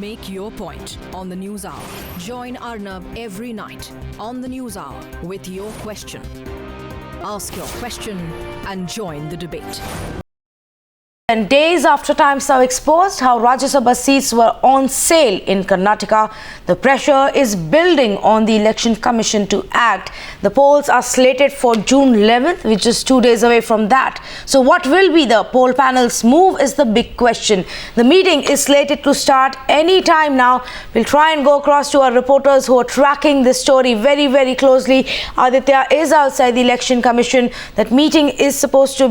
Make your point on the News Hour. Join Arnab every night on the News Hour with your question. Ask your question and join the debate. And days after Times Now exposed how Rajya Sabha seats were on sale in Karnataka, the pressure is building on the Election Commission to act. The polls are slated for June 11th, which is 2 days away from that. So what will be the poll panel's move is the big question. The meeting is slated to start any time now. We'll try and go across to our reporters who are tracking this story very, very closely. Aditya is outside the Election Commission. That meeting is supposed to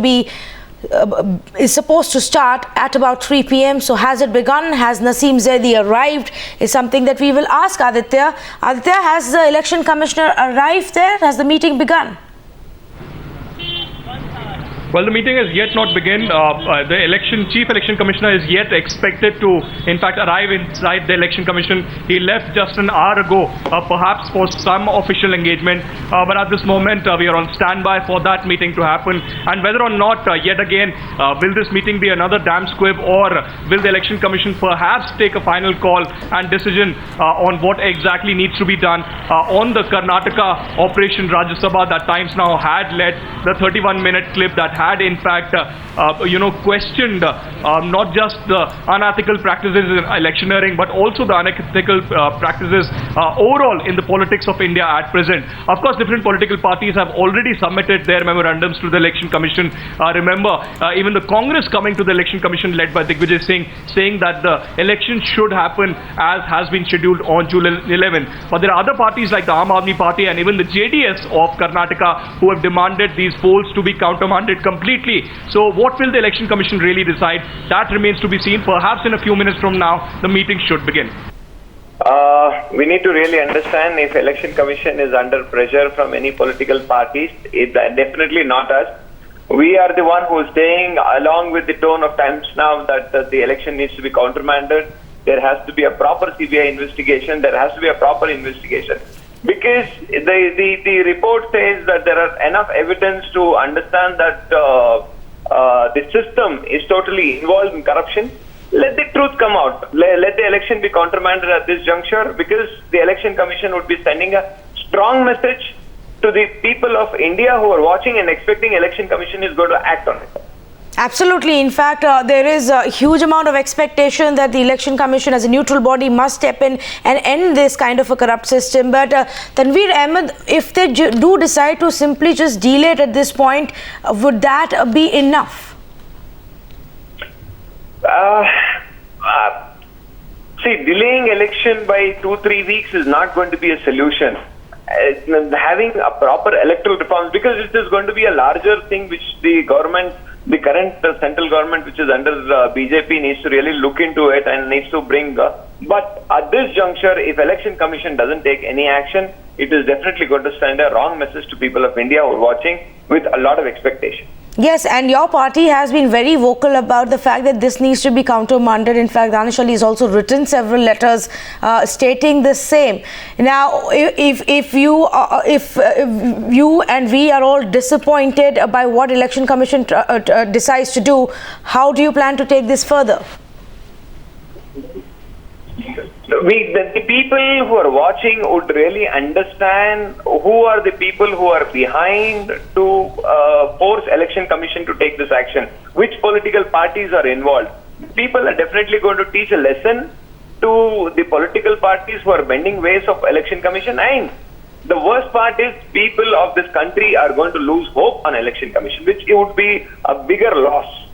start at about 3 p.m. So has it begun? Has Naseem Zaidi arrived? Is something that we will ask Aditya. Aditya, has the Election Commissioner arrived there? Has the meeting begun? Well, the meeting has yet not begun. The Chief Election Commissioner is yet expected to, in fact, arrive inside the Election Commission. He left just an hour ago, perhaps for some official engagement. But at this moment, we are on standby for that meeting to happen. And whether or not, yet again, will this meeting be another damn squib, or will the Election Commission perhaps take a final call and decision on what exactly needs to be done on the Karnataka Operation Rajya Sabha that Times Now had led, the 31-minute clip that had in fact questioned not just the unethical practices in electioneering but also the unethical practices overall in the politics of India at present. Of course, different political parties have already submitted their memorandums to the Election Commission. Remember, even the Congress coming to the Election Commission led by Digvijay Singh, saying that the election should happen as has been scheduled on June 11. But there are other parties like the Aam Aadmi Party and even the JDS of Karnataka who have demanded these polls to be countermanded completely. So what will the Election Commission really decide? That remains to be seen. Perhaps in a few minutes from now, the meeting should begin. We need to really understand if Election Commission is under pressure from any political parties. It's definitely not us. We are the one who is saying, along with the tone of Times Now, that the election needs to be countermanded. There has to be a proper CBI investigation. There has to be a proper investigation. Because the report says that there are enough evidence to understand that the system is totally involved in corruption. Let the truth come out. Let the election be countermanded at this juncture, because the Election Commission would be sending a strong message to the people of India who are watching and expecting Election Commission is going to act on it. Absolutely. In fact, there is a huge amount of expectation that the Election Commission as a neutral body must step in and end this kind of a corrupt system. But Tanveer Ahmed, if they do decide to simply just delay it at this point, would that be enough? See, delaying election by 2-3 weeks is not going to be a solution. Having a proper electoral reforms, because it is going to be a larger thing which the government, the current central government which is under BJP, needs to really look into it and needs to bring. But at this juncture, if Election Commission doesn't take any action, it is definitely going to send a wrong message to people of India who are watching with a lot of expectation. Yes, and your party has been very vocal about the fact that this needs to be countermanded. In fact, Danish Ali has also written several letters stating the same. Now, if you and we are all disappointed by what Election Commission decides to do, how do you plan to take this further? The people who are watching would really understand who are the people who are behind to force Election Commission to take this action, which political parties are involved. People are definitely going to teach a lesson to the political parties who are bending ways of Election Commission, and the worst part is people of this country are going to lose hope on Election Commission, which it would be a bigger loss.